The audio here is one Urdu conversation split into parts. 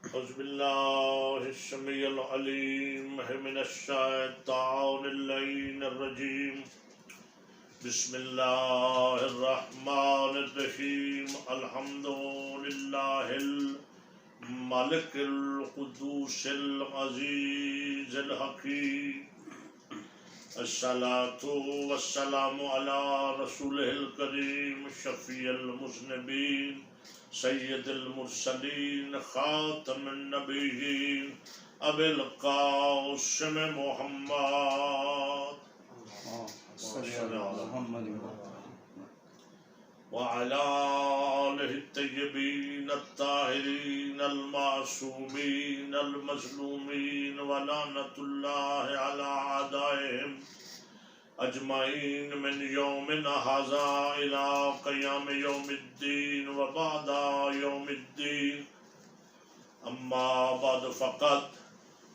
أعوذ بالله السميع العليم من الشيطان اللعين الرجيم. بسم الله الرحمن الرحيم. الحمد لله الملك القدوس العزيز الحكيم. الصلاة والسلام على رسوله الكريم شفيع المذنبين سید المرسلین خاتم النبیین ابی القاسم محمد وعلى آلہ الطیبین الطاہرین المعصومین المظلومین ولعنۃ اللہ علی اعدائہم اجمعین من یومنا ھذا الی قیام یوم الدین وبعد یوم الدین. اما بعد فقد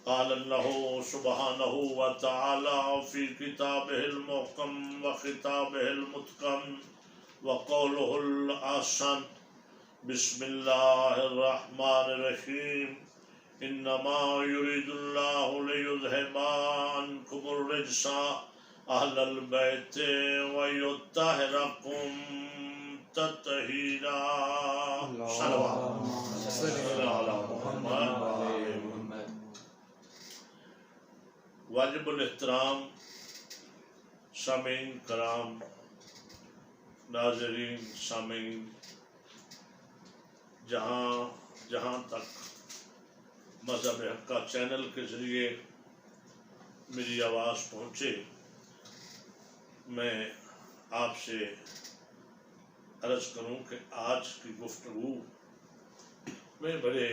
قال اللہ سبحانہ وتعالی فی کتابہ المحکم وخطابہ المتقن وقولہ الاحسن. بسم اللہ الرحمن الرحیم. انما یرید اللہ لیذھب عنکم الرجس اہل البیت ویطہرکم تطہیرا. واجب الاحترام سامعین کرام، ناظرین سامعین، جہاں تک مذہب حق کا چینل کے ذریعے میری آواز پہنچے، میں آپ سے عرض کروں کہ آج کی گفتگو میں بڑے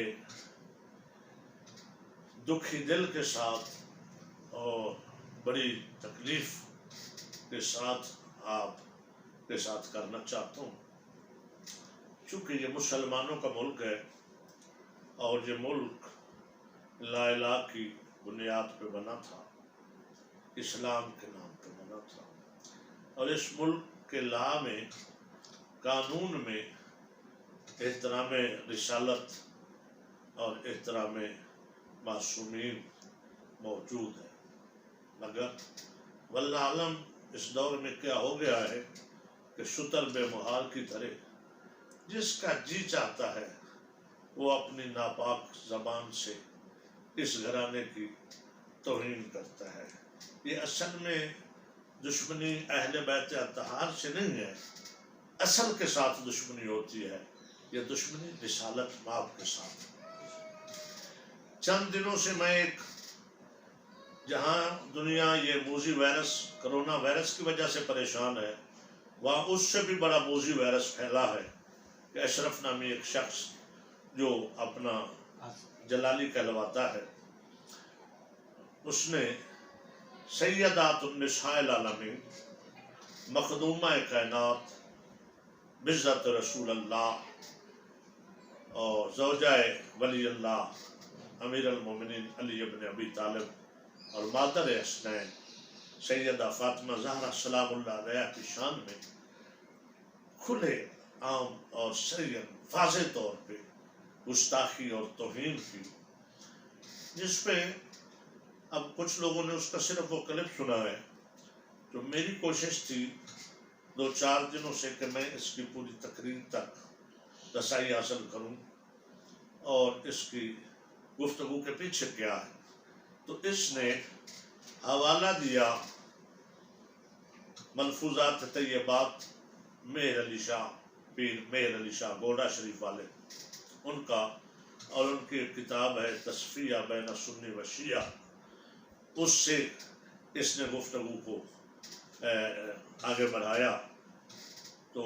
دکھی دل کے ساتھ اور بڑی تکلیف کے ساتھ آپ کے ساتھ کرنا چاہتا ہوں. چونکہ یہ مسلمانوں کا ملک ہے اور یہ ملک لا الہ کی بنیاد پہ بنا تھا، اسلام کے نام پہ بنا تھا، اور اس ملک کے لا میں، قانون میں احترام رسالت اور احترام معصومین موجود ہے. مگر واللہ عالم اس دور میں کیا ہو گیا ہے کہ شتر بے مہار کی طرح جس کا جی چاہتا ہے وہ اپنی ناپاک زبان سے اس گھرانے کی توہین کرتا ہے. یہ اصل میں دشمنی اہل بیت اطہار سے نہیں ہے، اصل کے ساتھ دشمنی ہوتی ہے. یہ دشمنی رسالت مآب کے ساتھ. چند دنوں سے میں جہاں دنیا یہ موذی وائرس، کرونا وائرس کی وجہ سے پریشان ہے، وہاں اس سے بھی بڑا موذی وائرس پھیلا ہے کہ اشرف نامی ایک شخص جو اپنا جلالی کہلواتا ہے، اس نے سیدات النساء العالمین، مخدومہ کائنات، بذات رسول اللہ اور زوجہ ولی اللہ امیر المومنین علی ابن ابی طالب اور مادر حسنین سیدہ فاطمہ زہرا سلام اللہ علیہا کی شان میں کھلے عام اور سرین واضح طور پہ گستاخی اور توہین کی، جس پہ اب کچھ لوگوں نے اس کا صرف وہ کلپ سنا ہے. تو میری کوشش تھی 2-4 دنوں سے کہ میں اس کی پوری تقریر تک رسائی حاصل کروں اور اس کی گفتگو کے پیچھے کیا ہے. تو اس نے حوالہ دیا ملفوظات طیبات مہر علی شاہ، پیر مہر علی شاہ گوڑا شریف والے، ان کا، اور ان کی کتاب ہے تصفیہ بین سنی و شیعہ. اس سے اس نے گفتگو کو آگے بڑھایا. تو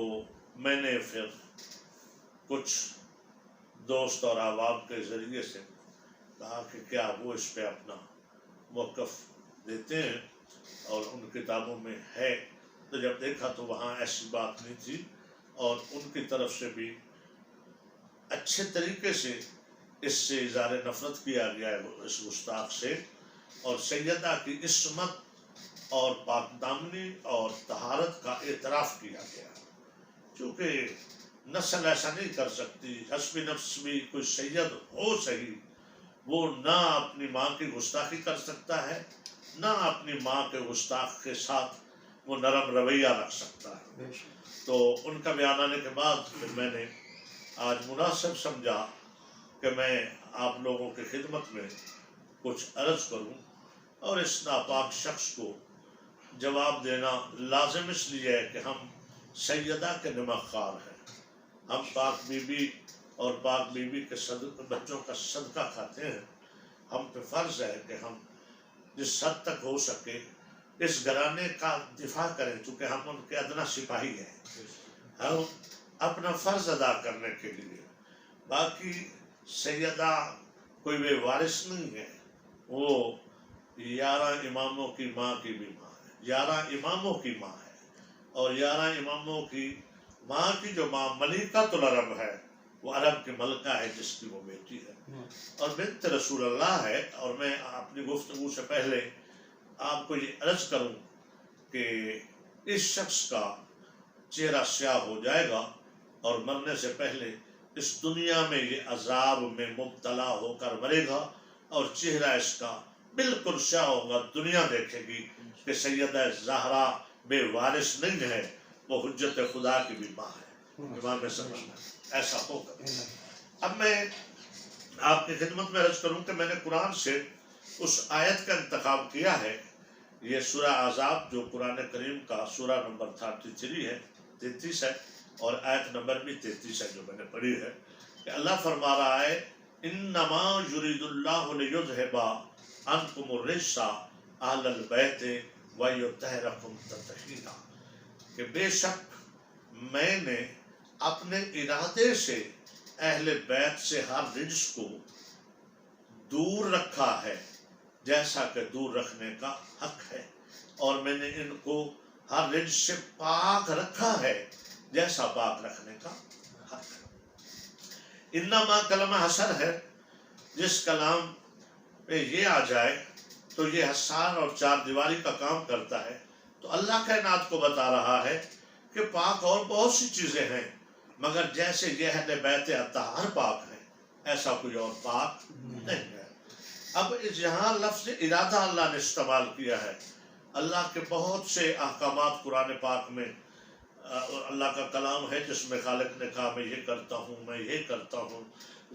میں نے پھر کچھ دوست اور احباب کے ذریعے سے کہا کہ کیا وہ اس پہ اپنا موقف دیتے ہیں، اور ان کتابوں میں ہے. تو جب دیکھا تو وہاں ایسی بات نہیں تھی، اور ان کی طرف سے بھی اچھے طریقے سے اس سے اظہار نفرت کیا گیا ہے اس گستاخ سے، اور سیدہ کی عصمت اور پاک دامنی اور طہارت کا اعتراف کیا گیا. چونکہ نسل ایسا نہیں کر سکتی. حسب نفس بھی کوئی سید ہو صحیح، وہ نہ اپنی ماں کی گستاخی کر سکتا ہے، نہ اپنی ماں کے گستاخ کے ساتھ وہ نرم رویہ رکھ سکتا ہے. تو ان کا بیان آنے کے بعد پھر میں نے آج مناسب سمجھا کہ میں آپ لوگوں کی خدمت میں کچھ عرض کروں، اور اس ناپاک شخص کو جواب دینا لازم اس لیے ہے کہ ہم سیدہ کے نمک خوار ہیں. ہم پاک بی بی اور پاک بی بی کے بچوں کا صدقہ کھاتے ہیں. ہم پہ فرض ہے کہ ہم جس حد تک ہو سکے اس گھرانے کا دفاع کریں، چونکہ ہم ان کے ادنا سپاہی ہیں. ہم اپنا فرض ادا کرنے کے لیے، باقی سیدہ کوئی بے وارث نہیں ہے. وہ 11 اماموں کی ماں کی بھی ماں ہے، 11 اماموں کی ماں ہے، اور 11 اماموں کی ماں کی جو ماں ملکۃ العرب ہے، وہ عرب کی ملکہ ہے جس کی وہ بیٹی ہے اور بنت رسول اللہ ہے. اور میں اپنی گفتگو سے پہلے آپ کو یہ عرض کروں کہ اس شخص کا چہرہ سیاہ ہو جائے گا اور مرنے سے پہلے اس دنیا میں یہ عذاب میں مبتلا ہو کر مرے گا، اور چہرہ اس کا بالکل سیاہ ہوگا. دنیا دیکھے گی کہ سیدہ زہرا بے وارث نہیں ہے، وہ حجت خدا کی بھی ماں ہے. امام سمجھنا ایسا ہوگا. اب میں آپ کی خدمت میں عرض کروں کہ میں نے قرآن سے اس آیت کا انتخاب کیا ہے. یہ سورہ احزاب جو قرآن کریم کا سورہ نمبر 33 ہے، 33 ہے، اور آیت نمبر بھی 33 ہے جو میں نے پڑھی ہے، کہ اللہ فرما رہا ہے انما یرید اللہ لیذھب عنکم الرجس اہل البیت ویطہرکم تطہیرا، کہ بے شک میں نے اپنے ارادے سے اہل بیت سے ہر رجس کو دور رکھا ہے جیسا کہ دور رکھنے کا حق ہے، اور میں نے ان کو ہر رجس سے پاک رکھا ہے جیسا پاک رکھنے کا حق ہے. انما کلمہ حسر ہے، جس کلام پہ یہ آ جائے تو یہ حسار اور چار دیواری کا کام کرتا ہے. تو اللہ کائنات کو بتا رہا ہے کہ پاک اور بہت سی چیزیں ہیں، مگر جیسے یہ اہل بیت اطہار پاک ہیں ایسا کوئی اور پاک نہیں ہے. اب یہاں لفظ ارادہ اللہ نے استعمال کیا ہے. اللہ کے بہت سے احکامات قرآن پاک میں اللہ کا کلام ہے جس میں خالق نے کہا میں یہ کرتا ہوں، میں یہ کرتا ہوں،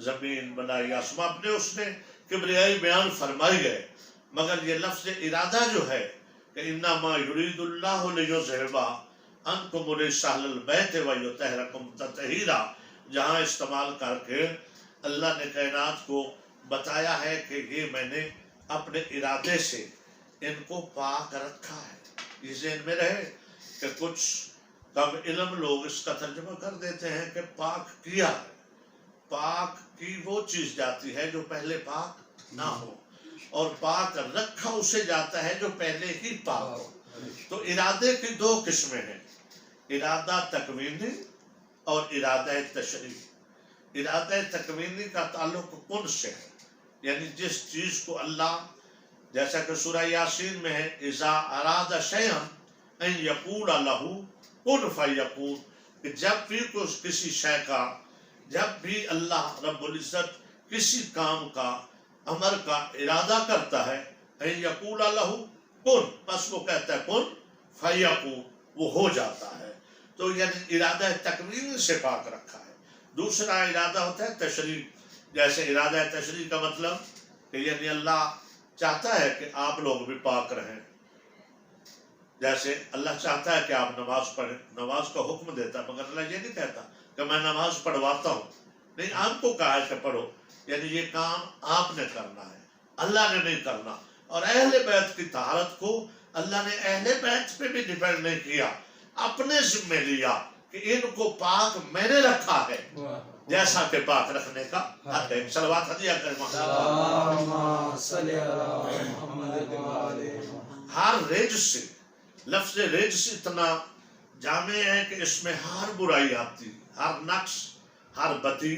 زمین بنائی، آسمان، اپنے اس نے کبریائی بیان فرمائی ہے. مگر یہ لفظ ارادہ جو ہے کہ انما یرید اللہ لیذھب عنکم الرجس اہل البیت ویطہرکم تطہیرا، جہاں استعمال کر کے اللہ نے کائنات کو بتایا ہے کہ یہ میں نے اپنے ارادے سے ان کو پاک رکھا ہے. یہ ذہن میں رہے کہ کچھ کم علم لوگ اس کا ترجمہ کر دیتے ہیں کہ پاک کیا ہے. پاک کی وہ چیز جاتی ہے جو پہلے پاک نہ ہو، اور پاک رکھا اسے جاتا ہے جو پہلے ہی پاک ہو. تو ارادے کی 2 قسمیں ہیں، ارادہ تکوینی اور ارادہ تشریعی. ارادہ تکوینی کا تعلق کن سے ہے، یعنی جس چیز کو اللہ، جیسا کہ سورہ یاسین میں ہے اذا اراد شیئا ان یقول لہ کن فیکون، کہ جب بھی کسی شے کا، جب بھی اللہ رب العزت کسی کام کا، امر کا ارادہ کرتا ہے، ان یقول لہ کن، بس وہ کہتا ہے کن فیکون، وہ ہو جاتا ہے. تو یعنی ارادہ تکوینی سے پاک رکھا ہے. دوسرا ارادہ ہوتا ہے تشریع. جیسے ارادہ تشریع کا مطلب کہ یعنی اللہ چاہتا ہے کہ آپ لوگ بھی پاک رہیں. جیسے اللہ چاہتا ہے کہ آپ نماز پڑھیں، نماز کا حکم دیتا ہے، مگر اللہ یہ نہیں کہتا کہ میں نماز پڑھواتا ہوں. نہیں، آپ کو کہا ہے کہ پڑھو، یعنی یہ کام آپ نے کرنا ہے، اللہ نے نہیں کرنا. اور اہل بیت کی طہارت کو اللہ نے اہل بیت پہ بھی ڈیپینڈ نہیں کیا، اپنے ذمہ لیا کہ ان کو پاک میں نے رکھا ہے جیسا کہ پاک رکھنے کا حق ہے. صلوات ہدیہ کریں. ہر رجس سے، لفظ رجس اتنا جامع ہے کہ اس میں ہر برائی آتی، ہر نقص، ہر بدی،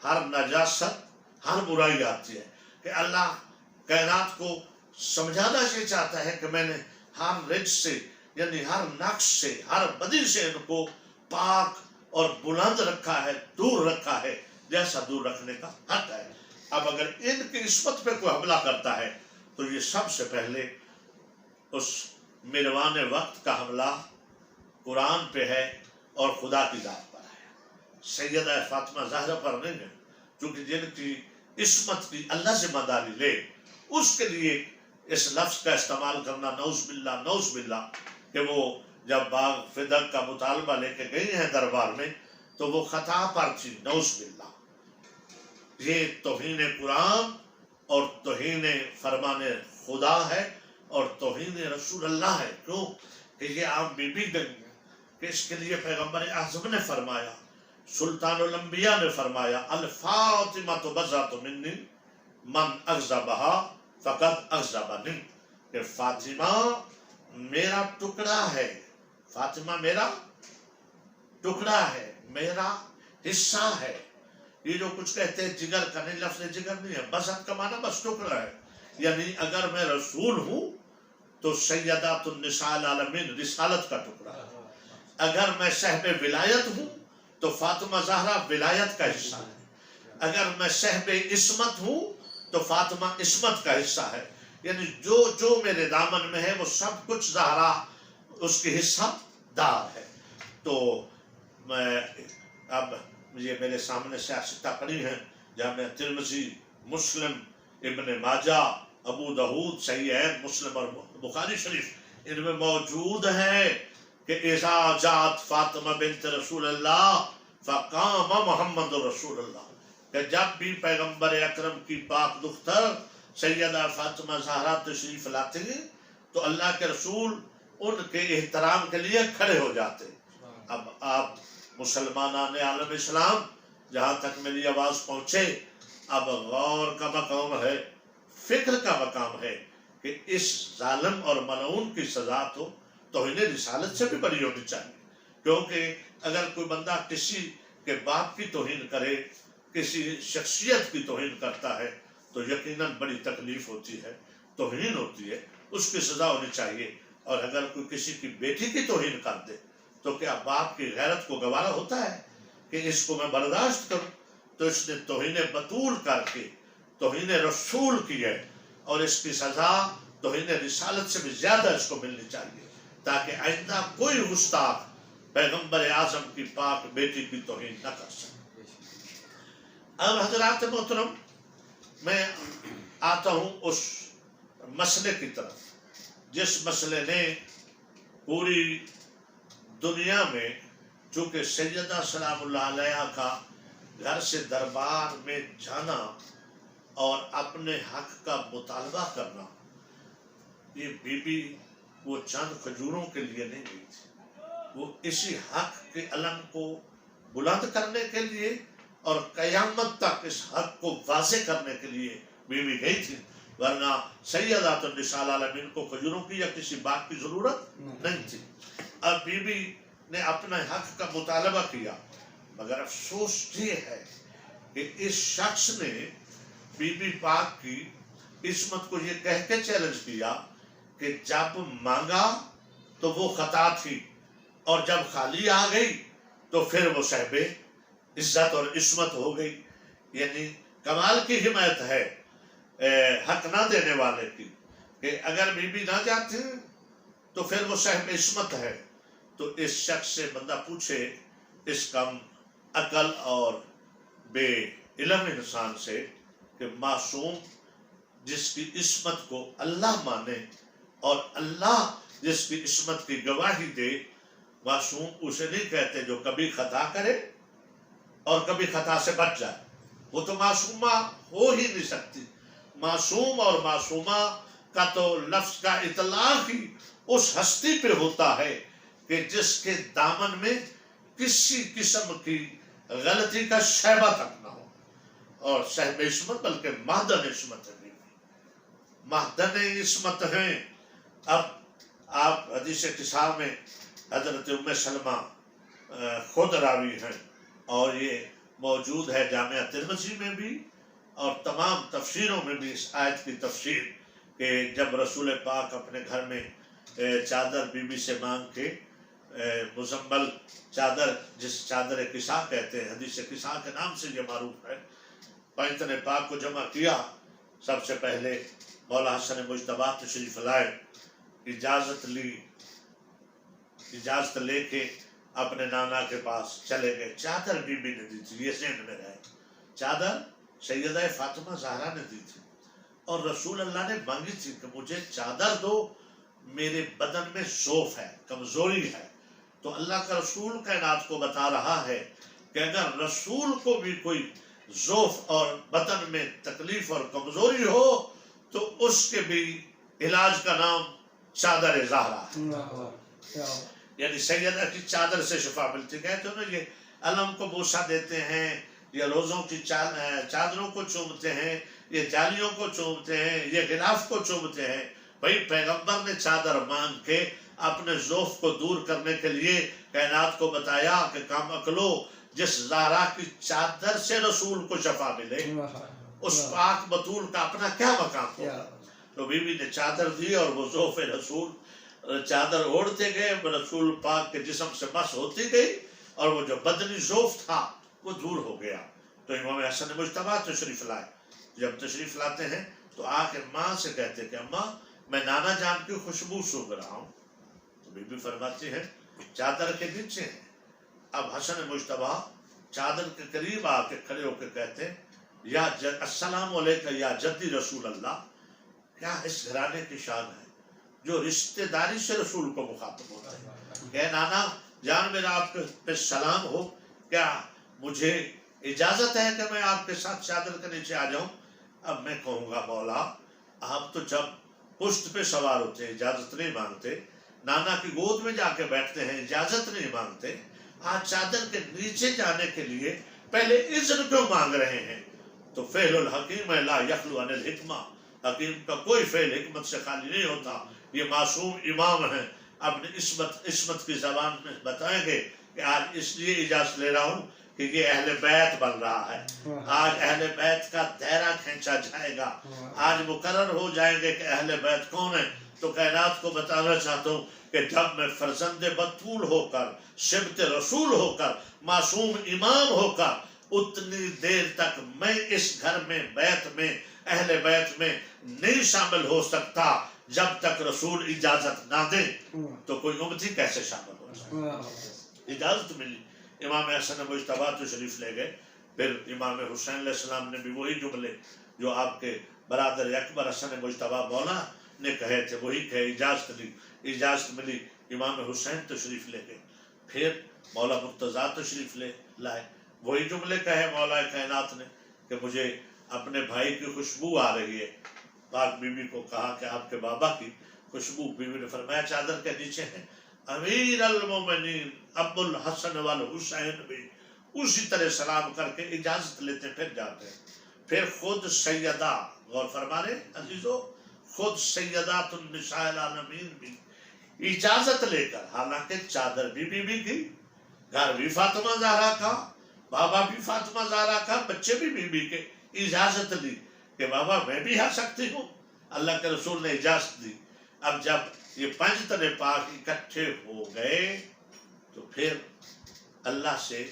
ہر نجاست، ہر برائی آتی ہے. کہ اللہ کائنات کو سمجھانا یہ چاہتا ہے کہ میں نے ہر رجس سے، یعنی ہر نقص سے، ہر بدی سے ان کو پاک اور بلند رکھا ہے، دور رکھا ہے جیسا دور رکھنے کا حق ہے۔ اب اگر ان کی عصمت پہ کوئی حملہ کرتا ہے تو یہ سب سے پہلے اس مروان وقت کا حملہ قرآن پہ ہے اور خدا کی ذات پر ہے، سیدہ فاطمہ زہرا پر نہیں ہے، کیونکہ جن کی عصمت کی اللہ ذمہ داری لے اس کے لیے اس لفظ کا استعمال کرنا نعوذ باللہ نعوذ باللہ، کہ وہ جب باغ فدق کا مطالبہ لے کے گئی ہیں دربار میں تو وہ خطا پر تھی، نعوذ باللہ۔ یہ توہین قرآن اور توہین فرمان خدا ہے اور توہین رسول اللہ ہے۔ کیوں کہ یہ عام بی بی گئی ہے، کہ اس کے لیے پیغمبر اعظم نے فرمایا، سلطان الانبیاء نے فرمایا، الفاطمۃ بضعۃ منی من اغضبها فقد اغضبنی، کہ فاطمہ میرا ٹکڑا ہے، فاطمہ میرا ٹکڑا ہے، میرا حصہ ہے۔ یہ جو کچھ کہتے ہیں جگر کا، نہیں، لفظ جگر نہیں ہے، بضعت کا معنی بس ٹکڑا ہے، یعنی اگر میں رسول ہوں تو سیدات النساء العالمین رسالت کا ٹکڑا ہے، اگر میں صاحب ولایت ہوں تو فاطمہ زہرا ولایت کا حصہ ہے، اگر میں صاحب عصمت ہوں تو فاطمہ عصمت کا حصہ ہے، یعنی جو میرے دامن میں ہے وہ سب کچھ زہرا اس کی حصہ دار ہے۔ تو میں اب یہ میرے سامنے سیاستہ پڑھی ہیں، جامعہ ترمذی، مسلم، ابن ماجہ، ابو داؤد، صحیح ہے مسلم اور بخاری شریف، ان میں موجود ہے کہ اذا جاءت فاطمہ بنت رسول اللہ فقام محمد رسول اللہ، کہ جب بھی پیغمبر اکرم کی پاک دختر سیدہ فاطمہ زہرا تشریف لاتے ہیں تو اللہ کے رسول ان کے احترام کے لیے کھڑے ہو جاتے۔ اب آپ مسلمانان عالم اسلام جہاں تک میری آواز پہنچے، اب غور کا مقام ہے، فکر کا مقام ہے کہ اس ظالم اور ملعون کی سزا تو توہین رسالت سے بھی بڑی ہونی چاہیے، کیونکہ اگر کوئی بندہ کسی کے باپ کی توہین کرے، کسی شخصیت کی توہین کرتا ہے تو یقیناً بڑی تکلیف ہوتی ہے، توہین ہوتی ہے، اس کی سزا ہونی چاہیے۔ اور اگر کوئی کسی کی بیٹی کی توہین کر دے تو کیا باپ کی غیرت کو گوارا ہوتا ہے کہ اس کو میں برداشت کروں؟ تو اس نے توہین بطول کر کے توہین رسول کی ہے، اور اس کی سزا توہین رسالت سے بھی زیادہ اس کو ملنی چاہیے، تاکہ آئندہ کوئی گستاخ پیغمبر اعظم کی پاک بیٹی کی توہین نہ کر سکے۔ اب حضرات محترم، میں آتا ہوں اس مسئلے کی طرف جس مسئلے نے پوری دنیا میں، چونکہ سیدہ سلام اللہ علیہ کا گھر سے دربار میں جانا اور اپنے حق کا مطالبہ کرنا، یہ بی بی وہ چند کھجوروں کے لیے نہیں گئی تھی، وہ اسی حق کے علم کو بلند کرنے کے لیے اور قیامت تک اس حق کو واضح کرنے کے لیے بی بی گئی تھی، ورنہ سیدات النساء العالمین کو کھجوروں کی یا کسی باغ کی ضرورت نہیں تھی۔ اب بی بی نے اپنے حق کا مطالبہ کیا، مگر افسوس یہ ہے کہ اس شخص نے بی بی پاک کی عصمت کو یہ کہہ کے چیلنج کیا کہ جب مانگا تو وہ خطا تھی اور جب خالی آ گئی تو پھر وہ صاحب عزت اور عصمت ہو گئی، یعنی کمال کی حمایت ہے حق نہ دینے والے کی، کہ اگر بی بی نہ جاتے تو پھر وہ صاحب عصمت ہے۔ تو اس شخص سے بندہ پوچھے، اس کم عقل اور بے علم انسان سے، کہ معصوم جس کی عصمت کو اللہ مانے اور اللہ جس کی عصمت کی گواہی دے، معصوم اسے نہیں کہتے جو کبھی خطا کرے اور کبھی خطا سے بچ جائے، وہ تو معصومہ ہو ہی نہیں سکتی۔ معصوم اور معصومہ کا تو لفظ کا اطلاق ہی اس ہستی پہ ہوتا ہے کہ جس کے دامن میں کسی قسم کی غلطی کا شائبہ تک نہ ہو، اور صاحب عصمت بلکہ مہدن عصمت ہے، مہدن عصمت ہیں۔ اب آپ حدیث کتاب میں حضرت ام سلمہ خود راوی ہیں، اور یہ موجود ہے جامعہ ترمذی میں بھی اور تمام تفسیروں میں بھی اس آیت کی تفسیر، کہ جب رسول پاک اپنے گھر میں چادر بی بی سے مانگ کے مزمل چادر، جس چادر کسا کہتے ہیں، حدیث کسا کے نام سے یہ معروف ہے، پائنتن پاک کو جمع کیا۔ سب سے پہلے مولا حسن مجتبیٰ تشریف لائے، اجازت لی، اجازت لے کے اپنے نانا کے پاس چلے گئے۔ چادر بی بی نے دی تھی، یہ ذہن میں رہے، چادر سیدہ فاطمہ زہرا نے دی تھی، اور رسول اللہ نے مانگی تھی کہ مجھے چادر دو، میرے بدن میں ضعف ہے، کمزوری ہے۔ تو اللہ کا رسول کائنات کو بتا رہا ہے کہ اگر رسول کو بھی کوئی ضعف اور بدن میں تکلیف اور کمزوری ہو تو اس کے بھی علاج کا نام چادر زہرا ہے، یعنی سیدہ کی چادر سے شفا ملتی۔ کہتے ہیں نا یہ علم کو بوسہ دیتے ہیں، یہ روزوں کی چادروں کو چومتے ہیں، یہ جالیوں کو چومتے ہیں، یہ غلاف کو چومتے ہیں۔ بھائی پیغمبر نے چادر مانگ کے اپنے ضعف کو دور کرنے کے لیے کائنات کو بتایا کہ کام اکلو، جس زہرا کی چادر سے رسول کو شفا ملے اس پاک بطول کا اپنا کیا مقام ہوگا۔ تو بی بی نے چادر دی اور وہ ضعف رسول چادر اوڑھتے گئے، رسول پاک کے جسم سے مس ہوتی گئی اور وہ جو بدنی ضعف تھا وہ دور ہو گیا۔ تو امام حسن مجتبیٰ تشریف لائے، جب تشریف لاتے ہیں تو آ کے ماں سے کہتے کہ اماں میں نانا جان کی خوشبو سونگھ رہا ہوں۔ تو بی بی فرماتی ہے چادر کے نیچے ہیں۔ اب حسن مجتبیٰ چادر کے قریب آ کے کھڑے ہو کے کہتے یا السلام علیکم یا جدی رسول اللہ، کیا اس گھرانے کی شان ہے جو رشتہ داری سے رسول کو مخاطب ہوتا ہے کہ نانا جان میرا آپ کے پہ سلام ہو، کیا مجھے اجازت ہے کہ میں آپ کے ساتھ چادر کے نیچے آ جاؤں؟ اب میں کہوں گا مولا آپ تو جب پشت پہ سوار ہوتے ہیں اجازت نہیں مانگتے، نانا کی گود میں جا کے بیٹھتے ہیں اجازت نہیں مانگتے، آج چادر کے نیچے جانے کے لیے پہلے اذن کیوں مانگ رہے ہیں؟ تو فعل الحکیم لا یخلو عن الحکمہ، حکیم کا کوئی فعل حکمت سے خالی نہیں ہوتا۔ یہ معصوم امام ہیں، اپنی عصمت کی زبان میں بتائیں گے کہ آج اس لیے اجازت لے رہا ہوں کہ یہ اہل بیت بن رہا ہے، آج اہل بیت کا دائرہ کھینچا جائے گا، آج مقرر ہو جائیں گے کہ اہل بیت کون ہے۔ تو کائنات کو بتانا چاہتا ہوں کہ جب میں فرزند بطول ہو کر، شبت رسول ہو کر، معصوم امام ہو کر، اتنی دیر تک میں اس گھر میں بیت میں اہل بیت میں نہیں شامل ہو سکتا جب تک رسول اجازت نہ دیں، تو کوئی امتی کیسے شامل ہو سکتا؟ اجازت ملی، امام حسن مجتبیٰ تشریف لے گئے۔ پھر امام حسین علیہ السلام نے بھی وہی جملے جو آپ کے برادر اکبر حسن مجتبیٰ مولا نے کہے تھے وہی کہے، اجازت لی، اجازت ملی، امام حسین تشریف لے گئے۔ پھر مولا مرتضیٰ تشریف لائے، وہی جملے کہے مولا کائنات نے کہ مجھے اپنے بھائی کی خوشبو آ رہی ہے۔ پاک بی بی کو کہا کہ آپ کے بابا کی خوشبو، بی بی نے فرمایا چادر کے نیچے ہیں۔ امیر المومنین ابو الحسن والحسین بھی اسی طرح سلام کر کے اجازت لیتے پھر جاتے ہیں۔ پھر خود سیدہ، غور فرما رہے عزیزو، خود سیدات النساء العالمین بھی اجازت لے کر، حالانکہ چادر بھی بی بی کی، گھر بھی فاطمہ زہرا کا، بابا بھی فاطمہ زہرا کا، بچے بھی بی بی کے، اجازت لی کہ بابا میں بھی آ سکتی ہوں۔ اللہ کے رسول نے اجازت دی۔ اب جب یہ پنج تن پاک اکٹھے ہو گئے تو پھر اللہ سے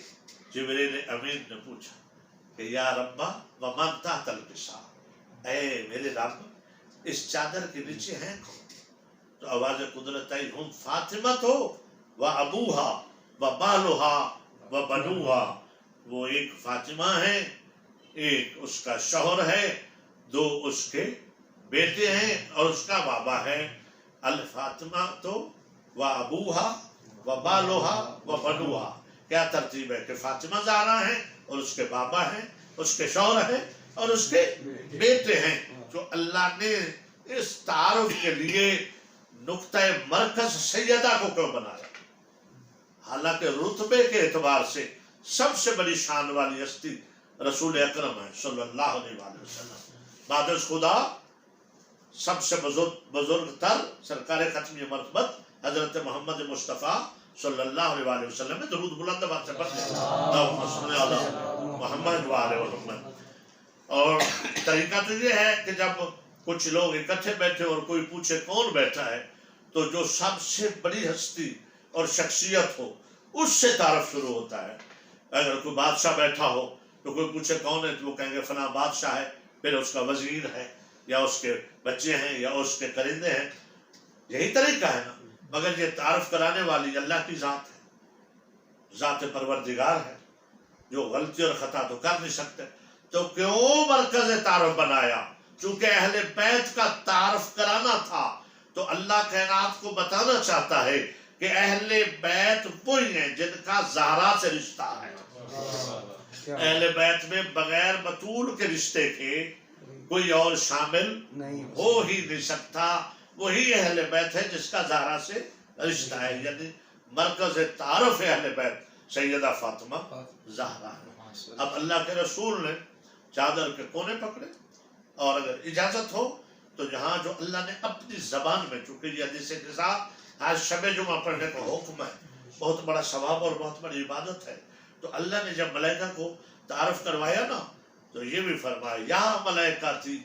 جبریل امین نے پوچھا کہ یا ربا ومن تحت القصا، اے میرے رب اس چادر کے نیچے ہیں کون؟ تو آواز قدرت آئی ہم فاطمہ تو و ابوہا و بالوہا و بنوہا، وہ ایک فاطمہ ہے، ایک اس کا شوہر ہے، دو اس کے بیٹے ہیں اور اس کا بابا ہے۔ الفاطمہ تو و ابوہا و بالوہا و بنوہا، کیا ترتیب ہے کہ فاطمہ زہرا ہیں اور اس کے بابا ہیں، اس کے شوہر ہیں اور اس کے بیٹے ہیں۔ جو اللہ نے اس تعارف کے لیے نقطہ مرکز سیدہ کو کیوں بنایا؟ حالانکہ رتبے کے اعتبار سے سب سے بڑی شان والی ہستی رسول اکرم ہے صلی اللہ علیہ وسلم، بعد از خدا سب سے بزرگ تر سرکار ختمی مرتبت حضرت محمد مصطفیٰ صلی اللہ علیہ وسلم میں درود بلند بات سے پڑھتے ہیں اللہم صلی علی محمد وآلہ محمد۔ اور طریقہ تو یہ ہے کہ جب کچھ لوگ اکٹھے بیٹھے اور کوئی پوچھے کون بیٹھا ہے تو جو سب سے بڑی ہستی اور شخصیت ہو، اس سے تعارف شروع ہوتا ہے. اگر کوئی بادشاہ بیٹھا ہو تو کوئی پوچھے کون ہے تو وہ کہیں گے فلاں بادشاہ ہے، پھر اس کا وزیر ہے یا اس کے بچے ہیں یا اس کے کرندے ہیں. یہی طریقہ ہے نا. مگر یہ تعارف کرانے والی اللہ کی ذات ہے، ذات پروردگار ہے، جو غلطی اور خطا تو کر نہیں سکتے. تو کیوں مرکز تعارف بنایا؟ چونکہ اہل بیت کا تعارف کرانا تھا. تو اللہ کائنات کو بتانا چاہتا ہے کہ اہل بیت وہی ہیں جن کا زہرا سے رشتہ ہے. اہل بیت میں بغیر بطول کے رشتے کے کوئی اور شامل ہو ہی نہیں سکتا. وہی اہل بیت ہے جس کا زہرا سے رشتہ ہے. یعنی مرکز تعارف اہل بیت سیدہ فاطمہ زہرا ہے. اب اللہ کے رسول نے چادر کے کونے پکڑے، اور اگر اجازت ہو تو جہاں جو اللہ نے اپنی زبان میں، چونکہ یہ حدیث کے ساتھ آج شب جمعہ پڑھنے کا حکم ہے، بہت بڑا ثواب اور بہت بڑی عبادت ہے. تو اللہ نے جب ملائکہ کو تعارف کروایا نا تو یہ بھی فرمایا یا ملائکاتی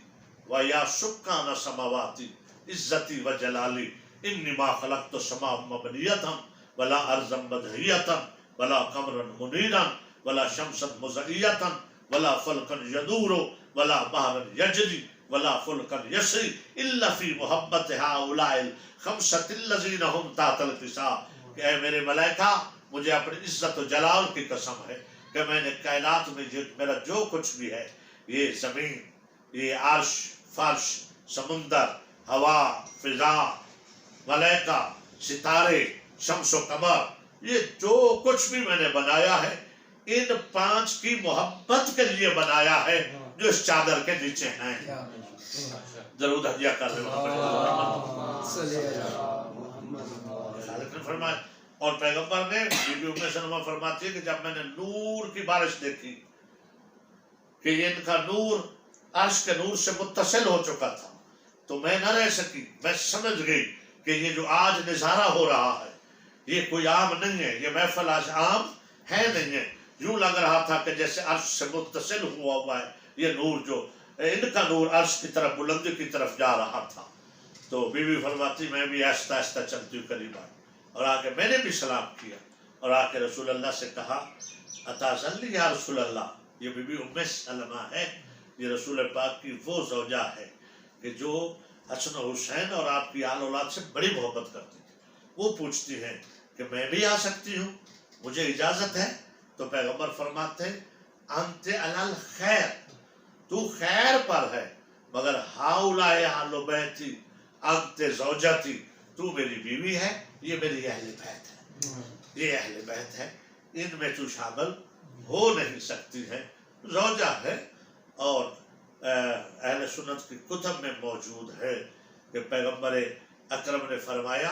و یا سکان سماواتی عزتی و جلالی انی ما خلقت السماء مبنیتا ولا ارضا مدحیتا ولا قمرا منیرا ولا شمسا مزئیتا ولا فلکا یدور ولا بحرا یجری ولا فلکا یسری الا فی محبت ہؤلاء الخمسۃ الذین هم تحت الاتساع. کہ اے میرے ملائکہ، مجھے اپنی عزت و جلال کی قسم ہے کہ میں نے کائنات میں میرا جو کچھ بھی ہے، یہ زمین، یہ عرش، فرش، سمندر، ہوا، فضا، ملائکہ، ستارے، شمس و قمر، یہ جو کچھ بھی میں نے بنایا ہے ان 5 کی محبت کے لیے بنایا ہے جو اس چادر کے نیچے ہیں. درود ہدیہ کر رہے خالق نے فرمایا. اور پیغمبر نے بی بی ام سلمہ فرماتی ہے کہ جب میں نے نور کی بارش دیکھی کہ ان کا نور عرش کے نور سے متصل ہو چکا تھا تو میں نہ رہ سکی. میں سمجھ گئی کہ یہ جو آج نظارہ ہو رہا ہے یہ کوئی عام نہیں ہے، یہ محفل آج عام ہے نہیں ہے. یوں لگ رہا تھا کہ جیسے عرش سے متصل ہوا ہے یہ نور، جو ان کا نور عرش کی طرف، بلندی کی طرف جا رہا تھا. تو بی بی فرماتی میں بھی آہستہ آہستہ چلتی ہوں قریب آئی اور آ کے میں نے بھی سلام کیا اور آ کے رسول اللہ سے کہا اتاذلی یا رسول اللہ. یہ بی بی ام سلمہ ہے، یہ رسول پاک کی وہ زوجہ ہے کہ جو حسن و حسین اور آپ کی آل اولاد سے بڑی محبت کرتی تھی. وہ پوچھتی ہیں کہ میں بھی آ سکتی ہوں، مجھے اجازت ہے؟ تو پیغمبر فرماتے ہیں انت علی الخیر، تو خیر پر ہے، مگر ہؤلاء اہل بیتی انت زوجتی، تو میری بیوی ہے، یہ میری اہل بیت ہے، یہ اہل بیت ہے، ان میں تو شامل ہو نہیں سکتی ہے. زوجہ ہے. اور اہل سنت کی کتب میں موجود ہے کہ پیغمبر اکرم نے فرمایا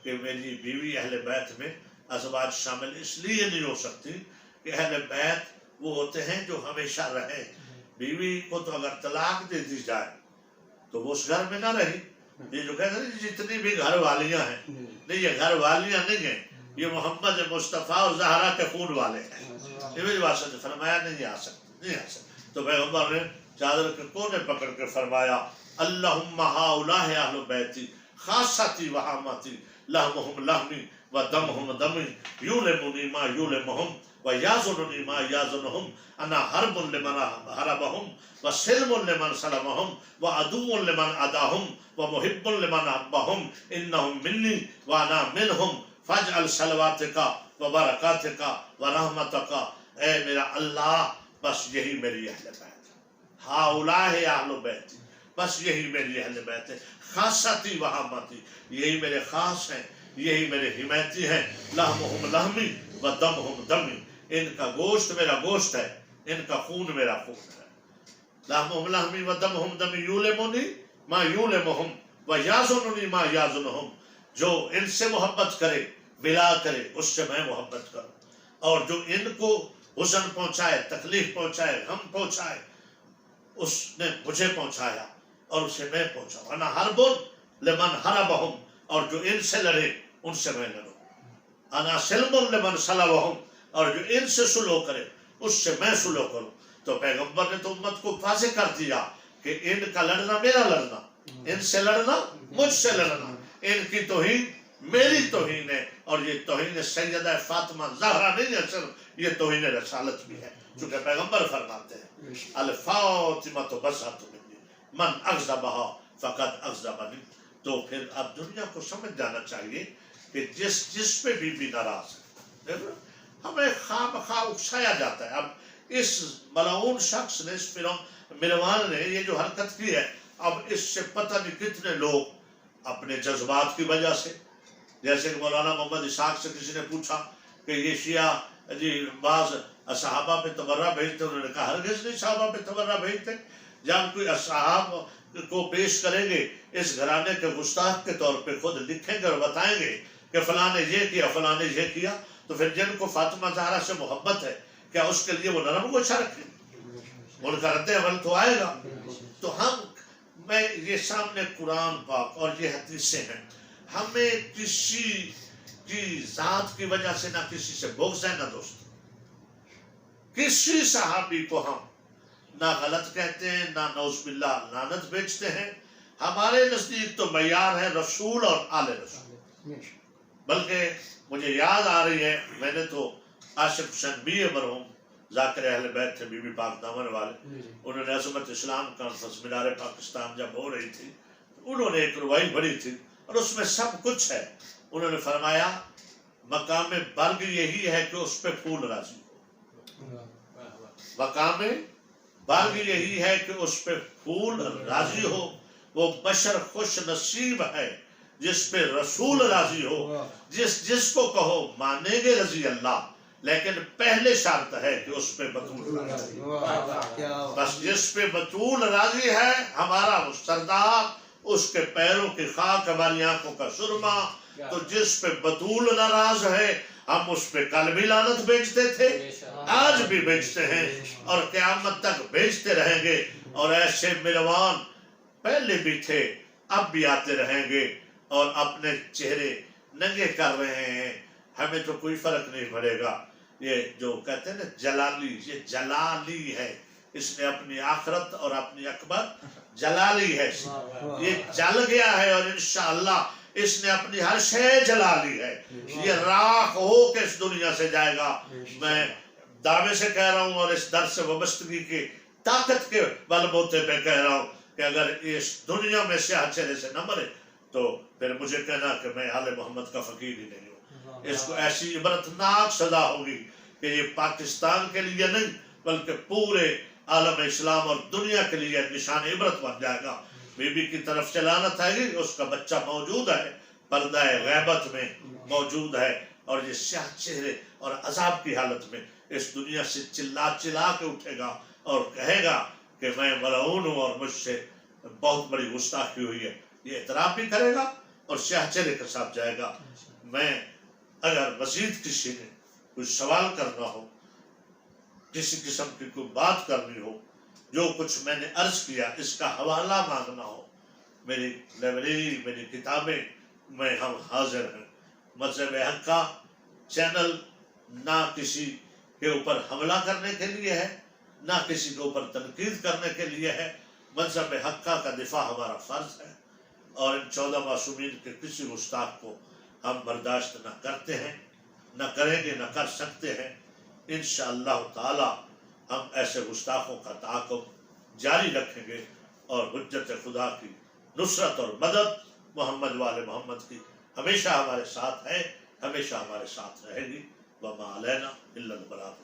کہ میری بیوی اہل بیت میں ازواج شامل اس لیے نہیں ہو سکتی کہ اہل بیت وہ ہوتے ہیں جو ہمیشہ رہیں. بیوی کو تو اگر طلاق دے دی جائے تو وہ اس گھر میں نہ رہی. یہ جو کہتے ہیں جتنی بھی گھر والیاں ہیں، نہیں یہ گھر والیاں نہیں ہیں، یہ محمد مصطفیٰ اور زہرا کے خون والے ہیں. یہ میری بات سے فرمایا نہیں آ سکتے، نہیں آ سکتے. تو پیغمبر نے چادر کے کونے پکڑ کے فرمایا اللہم ہؤلاء اہل بیتی خاصتی و عامتی لحمہم لحمی و دمہم دمی یولمنی ما یولمہم و یازننی ما یازنہم انا حرب لمن حربہم و سلم لمن سلمہم و عدو لمن عداہم و محب لمن حبہم انہم منی و انا منہم فاجعل صلواتک و برکاتک و رحمتک. اے میرا اللہ، بس یہی میری اہل بیت ہے. ہؤلاء اہل بیت، بس یہی میری اہل بیت ہے. خاصتی و عامتی، یہی میرے خاص ہیں، یہی میرے حمایتی ہیں. لحمہم لحمی و دمہم دمی، ان کا گوشت میرا گوشت ہے، ان کا خون میرا خون ہے. لحمہم لحمی و دمہم دمی یولمنی ما یولمہم و یازننی ما یازنہم. جو ان سے محبت کرے، ملا کرے، اس سے میں محبت کروں. اور جو ان کو حزن پہنچائے، تکلیف پہنچائے، غم پہنچائے، اس نے مجھے پہنچایا اور اسے میں پہنچاؤں. انا حرب لمن حربہم، اور جو ان سے لڑے ان سے میں لڑوں. انا سلم لمن سلمہم، اور جو ان سے سلو کرے اس سے میں سلو کروں. تو پیغمبر نے تو امت کو واضح کر دیا کہ ان کا لڑنا میرا لڑنا، ان سے لڑنا مجھ سے لڑنا، ان کی توہین میری توہین ہے، اور یہ توہین سیدہ فاطمہ زہرا نہیں ہے، صرف یہ توہین رسالت بھی ہے، چونکہ پیغمبر فرماتے ہیں الفاطمۃ بضعۃ منی من اغضبہا فقد اغضبنی۔ تو پھر اب دنیا کو سمجھ جانا چاہیے کہ جس پہ بی بی ناراض ہے، ہمیں خواہ بخواہ اکسایا جاتا ہے۔ اب اس ملعون شخص نے، اس مروان نے یہ جو حرکت کی ہے، اب اس سے پتہ نہیں کتنے لوگ اپنے جذبات کی وجہ سے، جیسے کہ مولانا محمد اسحاق سے کسی نے پوچھا کہ یہ شیعہ جی بعض صحابہ پہ تبرہ بھیجتے، انہوں نے کہا ہرگز نہیں صحابہ پہ تبرہ بھیجتے۔ جب کوئی اصحاب کو پیش کریں گے اس گھرانے کے گستاخ کے طور پہ، خود لکھیں گے اور بتائیں گے کہ فلاں نے یہ کیا، فلاں نے یہ کیا، تو پھر جن کو فاطمہ زہرا سے محبت ہے، کیا اس کے لیے وہ نرم گوشہ رکھیں؟ ان کا رد عمل تو آئے گا۔ تو میں یہ سامنے قرآن پاک اور یہ حدیثیں ہیں، ہمیں کسی کی ذات کی وجہ سے نہ کسی سے بغض ہے نہ دوست، کسی صحابی کو ہم نہ غلط کہتے ہیں نہ نعوذ باللہ لعنت بیچتے ہیں۔ ہمارے نزدیک تو معیار ہے رسول اور آل رسول۔ بلکہ مجھے یاد آ رہی ہے، میں نے تو عاشق حسین بی مرحوم ذاکر اہل بیت تھے، بی بی پاک دامن والے، انہوں نے عظمت اسلام کانفرنس مینار پاکستان جب ہو رہی تھی، انہوں نے ایک روائی پڑھی تھی اور اس میں سب کچھ ہے۔ انہوں نے فرمایا مقام برگ یہی ہے کہ اس پہ پھول راضی ہو، مقام برگ یہی ہے کہ اس پہ پھول راضی ہو، وہ بشر خوش نصیب ہے جس پہ رسول راضی ہو۔ جس کو کہو مانیں گے رضی اللہ، لیکن پہلے شرط ہے کہ اس پہ بطول راضی ہو۔ بس جس پہ بطول راضی ہے ہمارا وہ سردار، اس کے پیروں کی خاک ہماری آنکھوں کا سرما۔ تو جس پہ بطول ناراض ہے ہم اس پہ کل بھی لعنت بیچتے تھے، آج بھی بیچتے ہیں اور قیامت تک بیچتے رہیں گے۔ اور ایسے مروان پہلے بھی تھے، اب بھی آتے رہیں گے اور اپنے چہرے ننگے کر رہے ہیں، ہمیں تو کوئی فرق نہیں پڑے گا۔ یہ جو کہتے ہیں نا جلالی، یہ جلالی ہے، اس نے اپنی آخرت اور اپنی اکبر جلالی ہے، یہ جل گیا ہے اور انشاءاللہ اس نے اپنی ہر شے جلا لی ہے، یہ راکھ ہو کے اس دنیا سے جائے گا۔ میں دعوے سے کہہ رہا ہوں اور اس در سے وابستگی کی طاقت کے بلبوتے پہ کہہ رہا ہوں کہ اگر اس دنیا میں سیاہ چہرے سے نہ مرے تو پھر مجھے کہنا کہ میں آل محمد کا فقیر ہی نہیں ہوں۔ اس کو ایسی عبرتناک سزا ہوگی کہ یہ پاکستان کے لیے نہیں بلکہ پورے عالم اسلام اور دنیا کے لیے نشان عبرت بن جائے گا۔ بی بی کی طرف سے لعنت آئے گی، اس کا بچہ موجود ہے، پردہ غیبت میں موجود ہے، اور یہ سیاہ چہرے اور عذاب کی حالت میں اس دنیا سے چلا چلا کے اٹھے گا اور کہے گا کہ میں ملعون ہوں اور مجھ سے بہت بڑی گستاخی ہوئی ہے۔ یہ اعتراف بھی کرے گا اور سیاہ چہرے کے ساتھ جائے گا۔ میں اگر مزید کسی نے کوئی سوال کرنا ہو، کسی قسم کی کوئی بات کرنی ہو، جو کچھ میں نے عرض کیا اس کا حوالہ مانگنا ہو، میری لائبریری، میری کتابیں میں ہم حاضر ہیں۔ مذہب حق کا چینل نہ کسی کے اوپر حملہ کرنے کے لیے ہے، نہ کسی کے اوپر تنقید کرنے کے لیے ہے۔ مذہب حق کا دفاع ہمارا فرض ہے اور ان 14 معصومین کے کسی گستاخ کو ہم برداشت نہ کرتے ہیں، نہ کریں گے، نہ کر سکتے ہیں۔ انشاءاللہ تعالی ہم ایسے گستاخوں کا تعاقب جاری رکھیں گے اور حجت خدا کی نصرت اور مدد محمد والے محمد کی ہمیشہ ہمارے ساتھ ہے، ہمیشہ ہمارے ساتھ رہے گی۔ وما علینا الا البلاغ۔